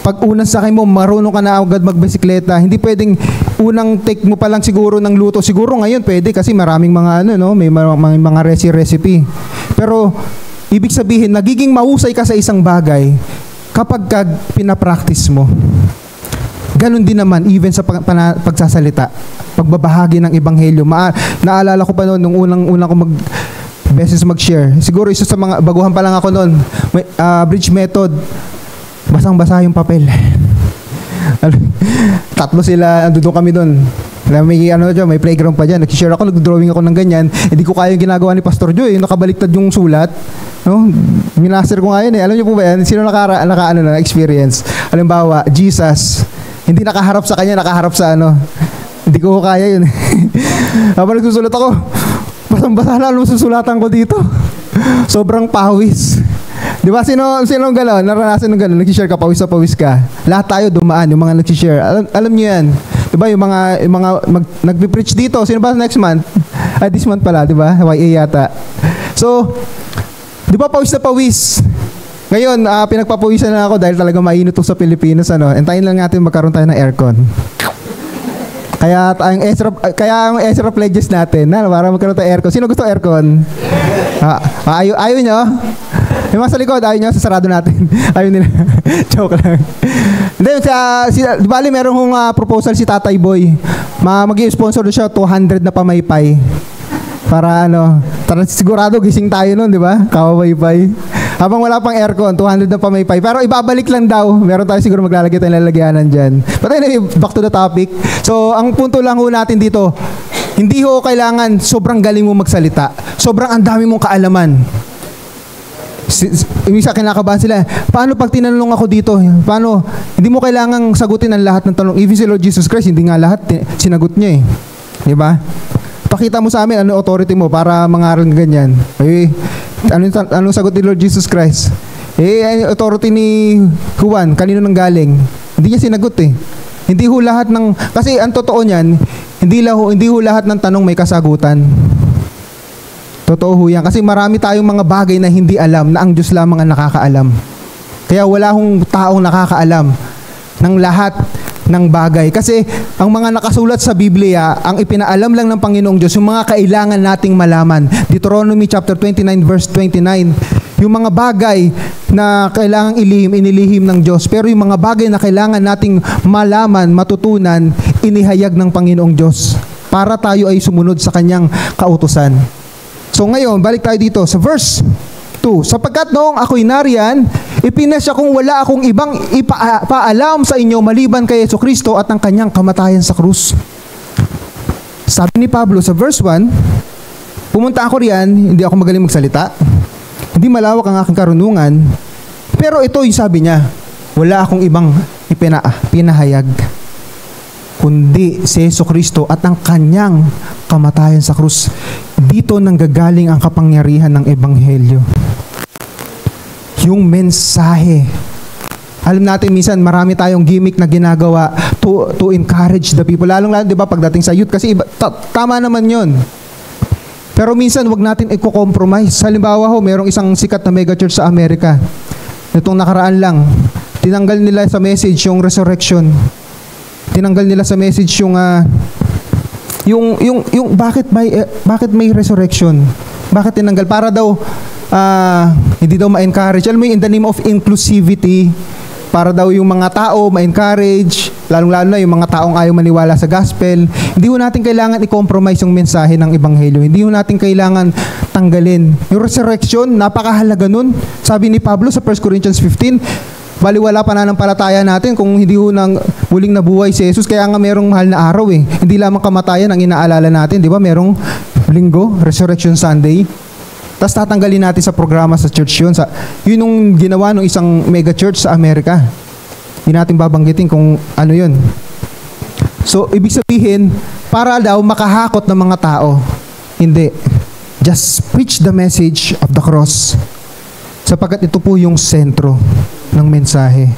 Pag unang sakay mo, marunong ka na agad magbisikleta. Hindi pwedeng unang take mo pa lang siguro ng luto. Siguro ngayon pwede kasi maraming mga may mga recipe. Pero ibig sabihin, nagiging mahusay ka sa isang bagay kapag pinapractice mo. Ganon din naman, even sa pagsasalita, pagbabahagi ng ebanghelyo. Naalala ko pa noon, nung unang ko beses mag-share. Siguro isa sa mga, baguhan pa lang ako noon, bridge method, basang-basa yung papel. 3 sila, andun kami doon. May ano dyan, may playground pa dyan. Nag-share ako, nag-drawing ako ng ganyan. Hindi ko kaya yung ginagawa ni Pastor Joy. Nakabaliktad yung sulat. No? Minaster ko nga yun eh. Alam niyo po ba yan? Sino experience? Halimbawa, Jesus. Hindi nakaharap sa kanya, nakaharap sa ano. Hindi ko kaya yun. Habang nagsusulat ako, basang-basa na susulatan ko dito. Sobrang pawis. Di ba? Sino gano'n? Naranasan ng gano'n? Nag-share ka, pawis na pawis ka. Lahat tayo dumaan, yung mga nag-share. Alam niyo yan. Di ba? Yung mga nagpipreach dito. Sino ba next month? This month pala, di ba? YA yata. So, di ba pawis na pawis? Ngayon, pinagpapawisan na ako dahil talaga mainit sa Pilipinas. Antayin lang natin magkaroon tayo ng aircon. Kaya ang Ezra pledges natin para magkaroon tayo aircon. Sino gusto aircon? Ayaw nyo? Yung mga sa likod, ayaw nyo? Sasarado natin. Ayaw nila. Joke lang. Then, bali meron kong proposal si Tatay Boy. Mag-i-sponsor siya 200 na pamaypay. Para sigurado gising tayo nun, di ba? Kawamaypay. Habang wala pang aircon, 200 na pamaypay. Pero ibabalik lang daw. Meron tayo siguro maglalagay tayong lalagyanan dyan. But anyway, back to the topic. So, ang punto lang ho natin dito, hindi ho kailangan sobrang galing mo magsalita. Sobrang ang dami mong kaalaman. Isa kinakabahan sila, paano pag tinanong ako dito? Paano? Hindi mo kailangang sagutin ang lahat ng tanong. If you say Lord Jesus Christ, hindi nga lahat sinagot niya eh. Di ba? Pakita mo sa amin ano authority mo para mangaral ng ganyan. Anong sagot ni Lord Jesus Christ? Authority ni Juan, kanino nang galing? Hindi niya sinagot eh. Hindi ho lahat ng, kasi ang totoo niyan, hindi ho lahat ng tanong may kasagutan. Totoo ho yan. Kasi marami tayong mga bagay na hindi alam, na ang Diyos lamang ang nakakaalam. Kaya wala hong taong nakakaalam ng lahat ng bagay. Kasi ang mga nakasulat sa Biblia, ang ipinaalam lang ng Panginoong Diyos, yung mga kailangan nating malaman. Deuteronomy chapter 29 verse 29. Yung mga bagay na kailangang inilihim ng Diyos. Pero yung mga bagay na kailangan nating malaman, matutunan, inihayag ng Panginoong Diyos para tayo ay sumunod sa kanyang kautusan. So ngayon, balik tayo dito sa verse 2. Sapagkat noong ako'y nariyan, ipinasya kong wala akong ibang ipaalam sa inyo maliban kay Jesucristo at ang kanyang kamatayan sa krus. Sabi ni Pablo sa verse 1, pumunta ako riyan, hindi ako magaling magsalita, hindi malawak ang aking karunungan, pero ito yung sabi niya, wala akong ibang pinahayag, kundi si Jesucristo at ang kanyang kamatayan sa krus. Dito nanggagaling ang kapangyarihan ng Ebanghelyo. Yung mensahe. Alam natin minsan marami tayong gimmick na ginagawa to encourage the people. Lalong-lalo, di ba, pagdating sa youth. Kasi tama naman yon. Pero minsan wag natin i-compromise. Halimbawa ho, mayroong isang sikat na mega church sa Amerika. Itong nakaraan lang, tinanggal nila sa message yung resurrection. Tinanggal nila sa message yung bakit may resurrection? Bakit tinanggal? Para daw hindi daw ma-encourage. Alam mo, in the name of inclusivity, para daw yung mga tao ma-encourage, lalong-lalo na yung mga taong ayaw maniwala sa gospel. Hindi ho natin kailangan i-compromise yung mensahe ng Ebanghelyo. Hindi ho natin kailangan tanggalin. Yung resurrection, napakahalaga nun. Sabi ni Pablo sa 1 Corinthians 15, baliwala pananampalataya natin kung hindi ho nang muling nabuhay si Jesus. Kaya nga merong mahal na araw eh. Hindi lamang kamatayan ang inaalala natin. Di ba? Merong linggo, Resurrection Sunday. Tapos tatanggalin natin sa programa sa church yun. Yun yung ginawa ng isang mega church sa Amerika. Hindi natin babanggitin kung ano yun. So, ibig sabihin, para daw makahakot ng mga tao. Hindi. Just preach the message of the cross. Sapagkat ito po yung sentro ng mensahe.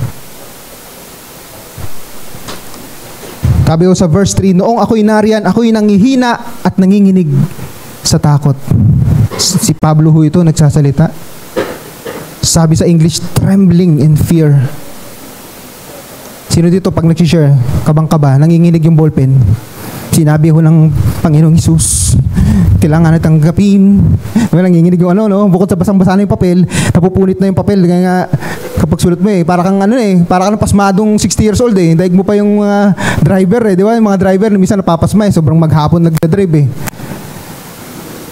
Sabi ko sa verse 3, noong ako'y nariyan, ako'y nangihina at nanginginig sa takot. Si Pablo ho ito nagsasalita. Sabi sa English, trembling in fear. Sino dito pag nag-share, kabang-kaba, nanginginig yung ballpen? Sinabi ho ng Panginoong Hesus, kailangan na tanggapin. Nanginginig yung bukod sa basang-basa na yung papel, napupunit na yung papel. Kaya nga, kapag sulat mo para kang para kang pasmadong 60 years old eh. Daig mo pa yung driver eh, di ba? Yung mga driver, minsan napapasma sobrang maghapon nagdadrive eh.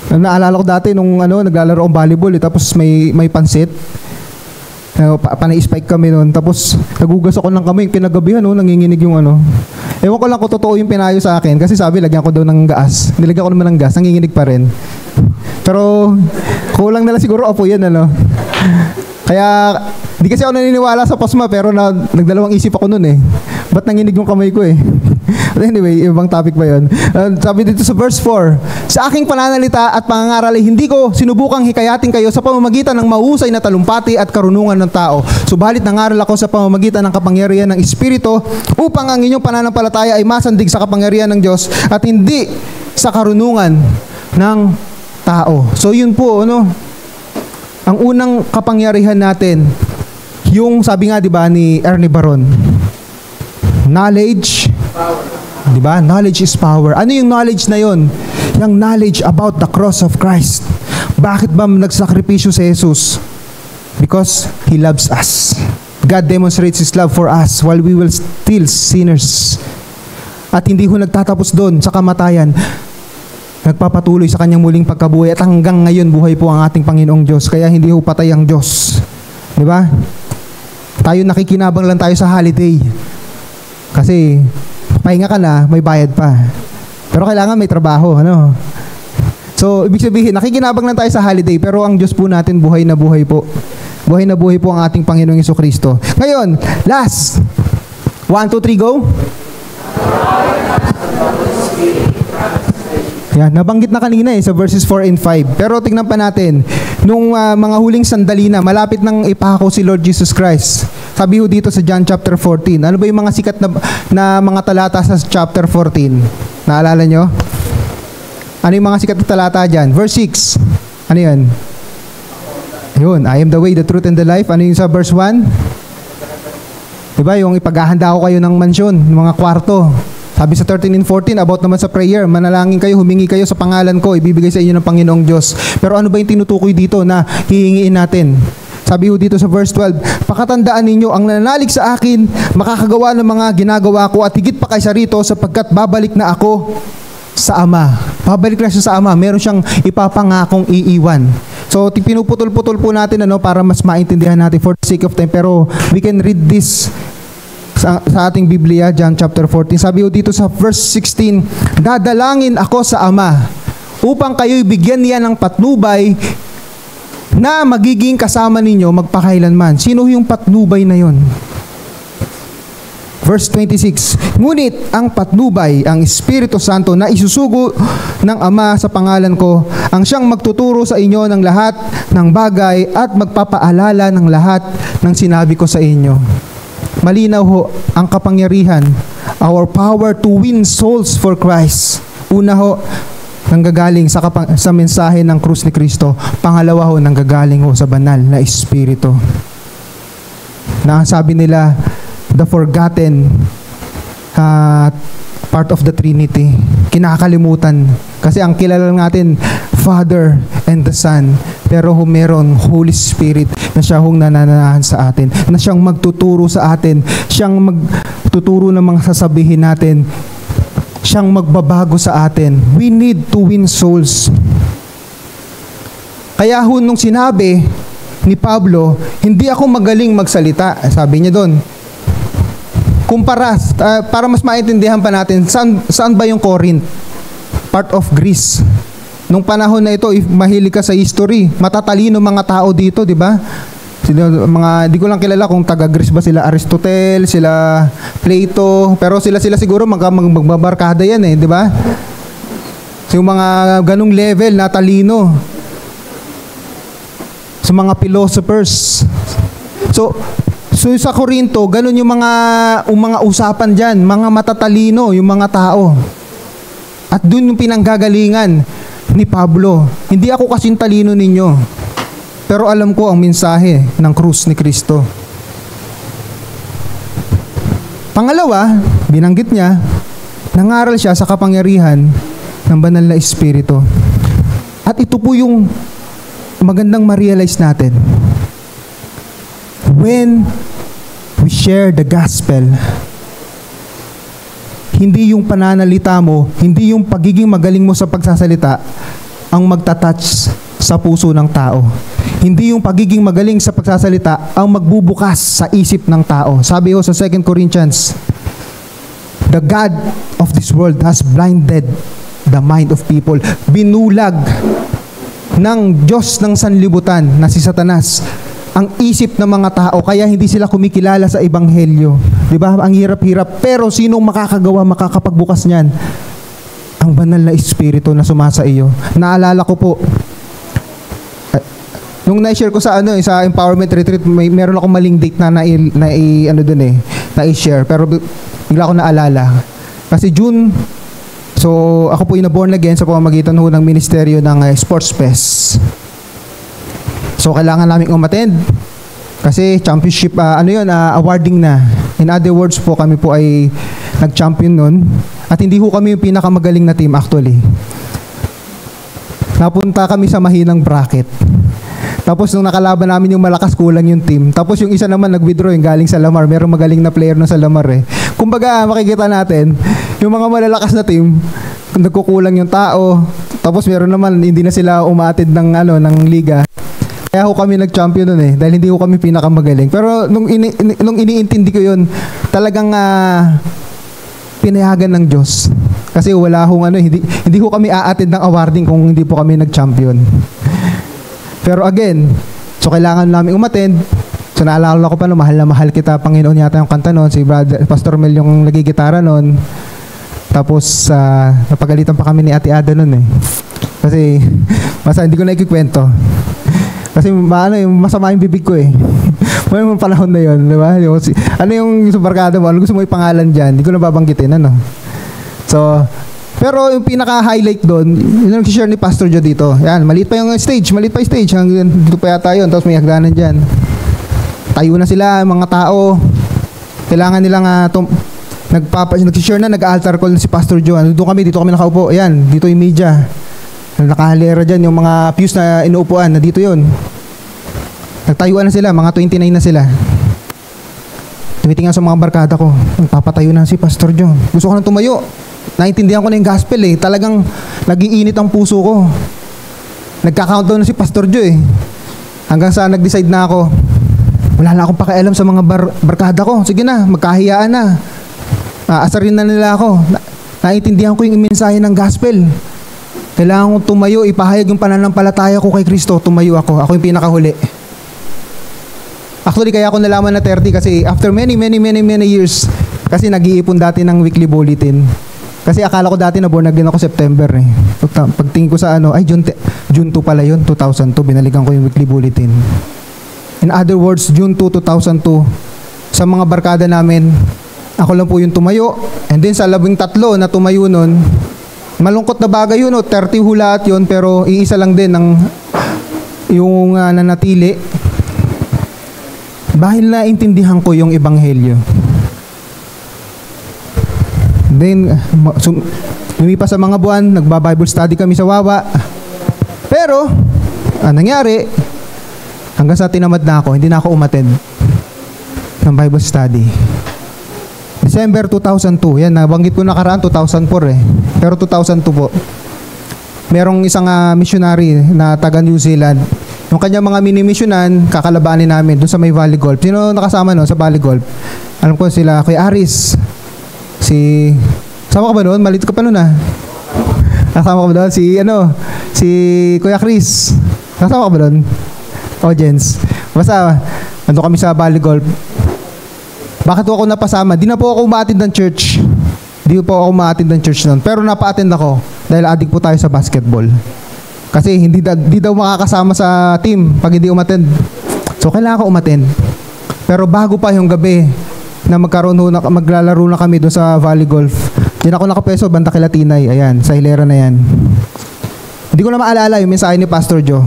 Naalala ko dati nung naglalaro akong volleyball tapos may pansit. Panay-spike kami noon. Tapos nagugas ako ng kamay, pinagabihan nanginginig yung Ewan ko lang kung totoo yung pinayo sa akin kasi sabi lagyan ko daw ng gas. Nilagyan ko naman ng gas, nanginginig pa rin. Pero kulang na lang siguro apo yan, ano. Kaya di kasi ako naniniwala sa pasma pero nagdalawang isip ako nun eh. Ba't nanginig yung kamay ko eh? But anyway, ibang topic ba yun? Sabi dito sa verse 4, sa aking pananalita at pangangaral ay hindi ko sinubukang hikayatin kayo sa pamamagitan ng mahusay na talumpati at karunungan ng tao. Subalit nangaral ako sa pamamagitan ng kapangyarihan ng Espiritu upang ang inyong pananampalataya ay masandig sa kapangyarihan ng Diyos at hindi sa karunungan ng tao. So yun po, ano? Ang unang kapangyarihan natin, yung sabi nga 'di ba ni Ernie Baron, knowledge, power. 'Di ba? Knowledge is power. Ano yung knowledge na 'yon? Yung knowledge about the cross of Christ. Bakit ba nagsakripisyo si Jesus? Because He loves us. God demonstrates His love for us while we were still sinners. At hindi ho nagtatapos doon sa kamatayan. Nagpapatuloy sa kanyang muling pagkabuhay at hanggang ngayon buhay po ang ating Panginoong Diyos. Kaya hindi ho patay ang Diyos. Di ba? Tayo nakikinabang lang tayo sa holiday. Kasi pahinga ka na, may bayad pa. Pero kailangan may trabaho, ano? So, ibig sabihin, nakikinabang lang tayo sa holiday, pero ang Diyos po natin buhay na buhay po. Buhay na buhay po ang ating Panginoong Jesucristo. Ngayon, last. 1, 2, 3, go. Yan, nabanggit na kanina sa verses 4 and 5. Pero tingnan pa natin, nung mga huling sandali na, malapit nang ipako si Lord Jesus Christ. Sabi ho dito sa John chapter 14. Ano ba yung mga sikat na mga talata sa chapter 14? Naalala nyo? Ano yung mga sikat na talata dyan? Verse 6. Ano yun? Yun, I am the way, the truth, and the life. Ano yung sa verse 1? Diba, yung ipaghahanda ko kayo ng mansyon, mga kwarto. Sabi sa 13 and 14, about naman sa prayer, manalangin kayo, humingi kayo sa pangalan ko, ibibigay sa inyo ng Panginoong Diyos. Pero ano ba yung tinutukoy dito na hihingiin natin? Sabi ho dito sa verse 12, pakatandaan ninyo, ang nananalig sa akin, makakagawa ng mga ginagawa ko at higit pa kaysa rito sapagkat babalik na ako sa Ama. Babalik na siya sa Ama. Meron siyang ipapangakong iiwan. So, pinuputol-putol po natin para mas maintindihan natin for the sake of time. Pero we can read this sa ating Biblia, John chapter 14. Sabi ho dito sa verse 16, dadalangin ako sa Ama upang kayo'y bigyan niya ng patnubay na magiging kasama ninyo magpakailanman. Sino yung patnubay na yon? Verse 26, ngunit ang patnubay, ang Espiritu Santo na isusugo ng Ama sa pangalan ko, ang siyang magtuturo sa inyo ng lahat ng bagay at magpapaalala ng lahat ng sinabi ko sa inyo. Malinaw ho ang kapangyarihan, our power to win souls for Christ. Una ho, nanggagaling sa mensahe ng krus ni Kristo. Pangalawa ho, nanggagaling ho sa banal na Espiritu. Na sabi nila, the forgotten part of the Trinity. Kinakalimutan. Kasi ang kilala natin, Father and the Son. Pero meron Holy Spirit na siya hong nananahan sa atin. Na siyang magtuturo sa atin. Siyang magtuturo ng mga sasabihin natin. Siyang magbabago sa atin. We need to win souls. Kaya nung sinabi ni Pablo, hindi ako magaling magsalita. Sabi niya doon, kumpara, para mas maintindihan pa natin, saan ba yung Corinth? Part of Greece. Nung panahon na ito, if mahilig ka sa history, matatalino mga tao dito, di ba? Di ko lang kilala kung taga-Greece ba sila Aristotle, sila Plato, pero sila siguro magbabarkada yan di ba? So, yung mga ganung level na talino. So, mga philosophers. So sa Corinto, ganun yung mga usapan dyan, mga matatalino, yung mga tao. At dun yung pinanggagalingan ni Pablo. Hindi ako kasing talino ninyo, pero alam ko ang mensahe ng krus ni Kristo. Pangalawa, binanggit niya, nangaral siya sa kapangyarihan ng banal na Espiritu. At ito po yung magandang ma-realize natin. When we share the gospel, hindi yung pananalita mo, hindi yung pagiging magaling mo sa pagsasalita ang magtatouch sa puso ng tao. Hindi yung pagiging magaling sa pagsasalita ang magbubukas sa isip ng tao. Sabi ho sa 2 Corinthians, the The God of this world has blinded the mind of people. Binulag ng Diyos ng sanlibutan na si Satanas ang isip ng mga tao, kaya hindi sila kumikilala sa Ebanghelyo. Diba? Ang hirap-hirap. Pero sinong makakagawa, makakapagbukas niyan? Ang banal na Espiritu na sumasa iyo. Naalala ko po, nung na-share ko sa sa empowerment retreat, meron akong maling date na na-share, pero bigla ko naalala. Kasi June, so ako po inaborn again sa pamamagitan ng ministeryo ng Sports Fest. So kailangan namin umattend kasi championship, awarding na. In other words po, kami po ay nag-champion nun. At hindi ho kami yung pinakamagaling na team actually. Napunta kami sa mahinang bracket. Tapos nung nakalaban namin yung malakas, kulang yung team. Tapos yung isa naman nag-withdraw yung galing sa Lamar. Merong magaling na player na sa Lamar eh. Kumbaga makikita natin, yung mga malalakas na team, nagkukulang yung tao. Tapos meron naman, hindi na sila umaatid ng liga. Kaya ho kami nag-champion nun eh, dahil hindi ho kami pinakamagaling. Pero nung iniintindi ko yun, talagang pinayagan ng Diyos. Kasi wala hong hindi ho kami aatid ng awarding kung hindi po kami nag-champion. Pero again, so kailangan namin umattend. So naalala ko pa mahal na mahal kita, Panginoon yata yung kanta nun. Si Pastor Mel yung nagigitara nun. Tapos napagalitan pa kami ni Ate Ada nun eh. Kasi hindi ko na ikikwento. Kasi masama yung bibig ko eh. May panahon na yun, di ba? Ano yung barkada mo? Ano gusto mo ipangalan dyan? Hindi ko na babanggitin, So, pero yung pinaka-highlight doon, yung nag-share ni Pastor Joe dito. Yan, maliit pa yung stage. Dito pa yata yun. Tapos may hagdanan dyan. Tayo na sila, mga tao. Kailangan nilang nag-share na, nag-altar call na si Pastor Joe. Dito kami nakaupo. Ayan, dito yung media. Nakahalera dyan yung mga pews na inuupuan na dito yun. Nagtayuan na sila, mga 29 na sila. Tumitingnan sa mga barkada ko, nagpapatayo na si Pastor John. Gusto ko nang tumayo. Naintindihan ko na yung gospel eh. Talagang nagiinit ang puso ko. Nagka-countdown na si Pastor John eh. Hanggang sa nag-decide na ako, wala na akong pakialam sa mga barkada ko. Sige na, magkahiyaan na. Aasarin na nila ako. Naintindihan ko yung mensahe ng gospel. Kailangan kong tumayo, ipahayag yung pananampalataya ko kay Kristo. Tumayo ako. Ako yung pinakahuli. Actually, kaya ako nalaman na 30 kasi after many years, kasi nag-iipon dati ng weekly bulletin. Kasi akala ko dati na born again ako September eh. Pagtingin ko sa June 2 pala yun, 2002, binalikan ko yung weekly bulletin. In other words, June 2, 2002, sa mga barkada namin, ako lang po yung tumayo. And then sa 13 na tumayo nun, malungkot na bagay yun, 30 hula at yun, pero iisa lang din yung nanatili. Dahil naintindihan ko yung Ebanghelyo. Then, lumipas sa mga buwan, nagba-Bible study kami sa Wawa. Pero, nangyari, hanggang sa tinamad na ako, hindi na ako umattend ng Bible study. December 2002, yan, nabanggit ko nakaraan, 2004 eh. Pero 2002 po, merong isang missionary na taga New Zealand. Yung kanyang mga mini-missionan, kakalabanin namin doon sa may Valley Golf. Sino nakasama sa Valley Golf? Alam ko sila, Kuya Aris. Sama ka ba noon? Malit ka pa noon Nakasama ka ba doon? Si Kuya Chris. Nakasama ka ba doon? Audience. Basta, nandun kami sa Valley Golf. Bakit ako napasama? Di na po ako umaatid ng church. Di po ako umaatid ng church noon. Pero napa-attend ako dahil addict po tayo sa basketball. Kasi hindi daw makakasama sa team pag hindi umattend. So kailangan ko umattend. Pero bago pa yung gabi na maglalaro na kami doon sa Valley Golf, diyan ako nakapeso banda kay Latinay. Ayan, sa hilera na yan. Hindi ko na maalala yung mensahe ni Pastor Joe.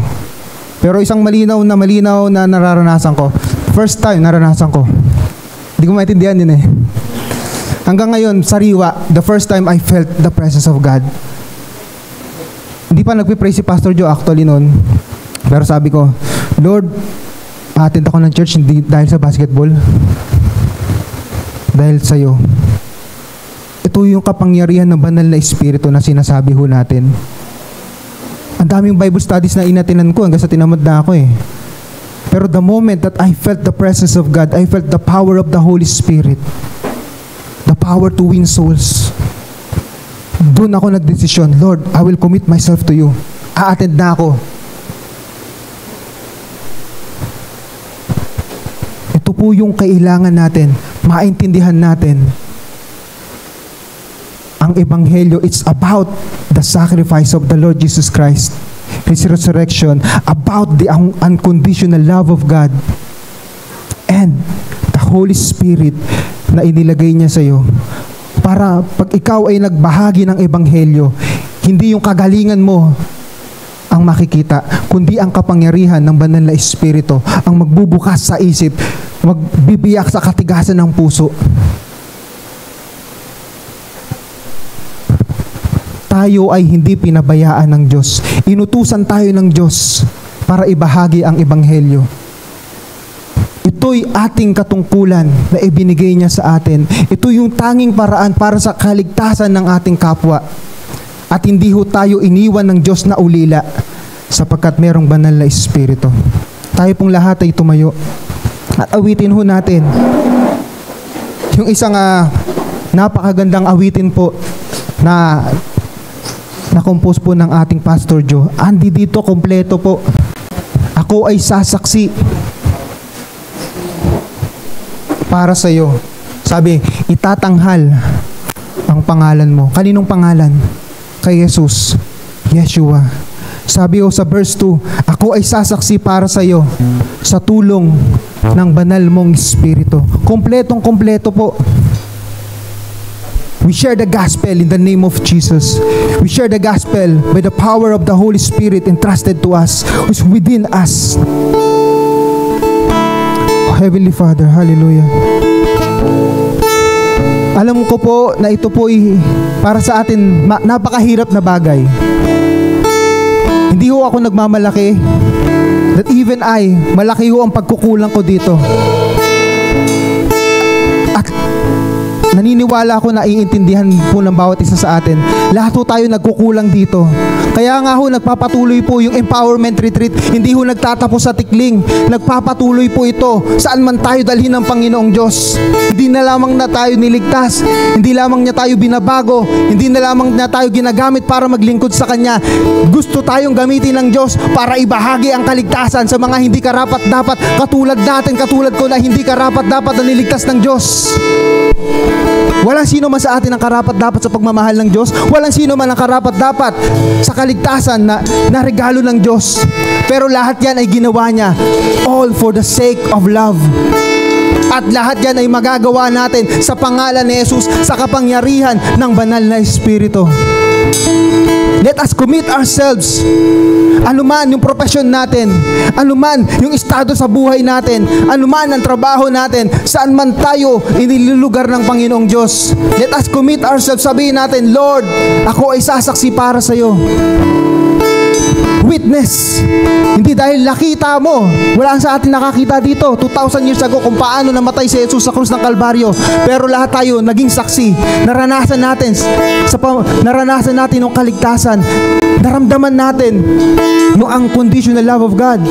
Pero isang malinaw na nararanasan ko. First time naranasan ko. Hindi ko maintindihan yun eh. Hanggang ngayon, sariwa, the first time I felt the presence of God. Hindi pa nagpipray si Pastor Joe actually noon. Pero sabi ko, Lord, attend ako ng church hindi dahil sa basketball. Dahil sa'yo. Ito yung kapangyarihan ng banal na Espiritu na sinasabi ho natin. Ang daming Bible studies na inatinan ko hanggang sa tinamad na ako eh. Pero the moment that I felt the presence of God, I felt the power of the Holy Spirit. the power to win souls. Doon ako nagdesisyon, Lord, I will commit myself to you. A-attend na ako. Ito po yung kailangan natin, maintindihan natin. Ang Ebanghelyo, it's about the sacrifice of the Lord Jesus Christ, His resurrection, about the unconditional love of God, and the Holy Spirit na inilagay niya sa iyo. Para pag ikaw ay nagbahagi ng Ebanghelyo, hindi yung kagalingan mo ang makikita, kundi ang kapangyarihan ng banal na Espiritu ang magbubukas sa isip, magbibiyak sa katigasan ng puso. Tayo ay hindi pinabayaan ng Diyos. Inutusan tayo ng Diyos para ibahagi ang Ebanghelyo. Ito'y ating katungkulan na ibinigay niya sa atin. Ito yung tanging paraan para sa kaligtasan ng ating kapwa. At hindi ho tayo iniwan ng Diyos na ulila sapagkat merong banal na Espiritu. Tayo pong lahat ay tumayo at awitin ho natin yung isang napakagandang awitin po na na-compose po ng ating Pastor Joe. Andi dito, kompleto po. Ako ay sasaksi para sa iyo. Sabi, itatanghal ang pangalan mo. Kaninong pangalan? Kay Jesus, Yeshua. Sabi sa verse 2, ako ay sasaksi para sa iyo sa tulong ng banal mong Espiritu. Kompletong-kompleto po. We share the gospel in the name of Jesus. We share the gospel by the power of the Holy Spirit entrusted to us, who's within us. Oh, Heavenly Father, hallelujah. Alam ko po na ito po ay para sa atin napakahirap na bagay. Hindi ho ako nagmamalaki, that even I, malaki ho ang pagkukulang ko dito. At naniniwala ako na iintindihan po ng bawat isa sa atin. Lahat po tayo nagkukulang dito. Kaya nga ho, nagpapatuloy po yung empowerment retreat. Hindi ho nagtatapos sa tikling. Nagpapatuloy po ito. Saan man tayo dalhin ng Panginoong Diyos. Hindi na lamang na tayo niligtas. Hindi lamang niya tayo binabago. Hindi na lamang na tayo ginagamit para maglingkod sa Kanya. Gusto tayong gamitin ng Diyos para ibahagi ang kaligtasan sa mga hindi karapat-dapat. Katulad natin, katulad ko na hindi karapat-dapat na niligtas ng Diyos. Walang sino man sa atin ang karapat-dapat sa pagmamahal ng Diyos. Walang sino man ang karapat-dapat sa kaligtasan na regalo ng Diyos. Pero lahat yan ay ginawa niya all for the sake of love. At lahat yan ay magagawa natin sa pangalan ni Jesus, sa kapangyarihan ng banal na Espiritu. Let us commit ourselves. Anuman yung profesyon natin, anuman yung estado sa buhay natin, anuman ang trabaho natin, saan man tayo inilulugar ng Panginoong Diyos. Let us commit ourselves. Sabihin natin, Lord, ako ay sasaksi para sa iyo. Witness. Hindi dahil nakita mo. Wala sa atin nakakita dito 2,000 years ago kung paano namatay si Jesus sa krus ng Kalbaryo. Pero lahat tayo naging saksi. Naranasan natin yung kaligtasan. Naramdaman natin yung unconditional love of God.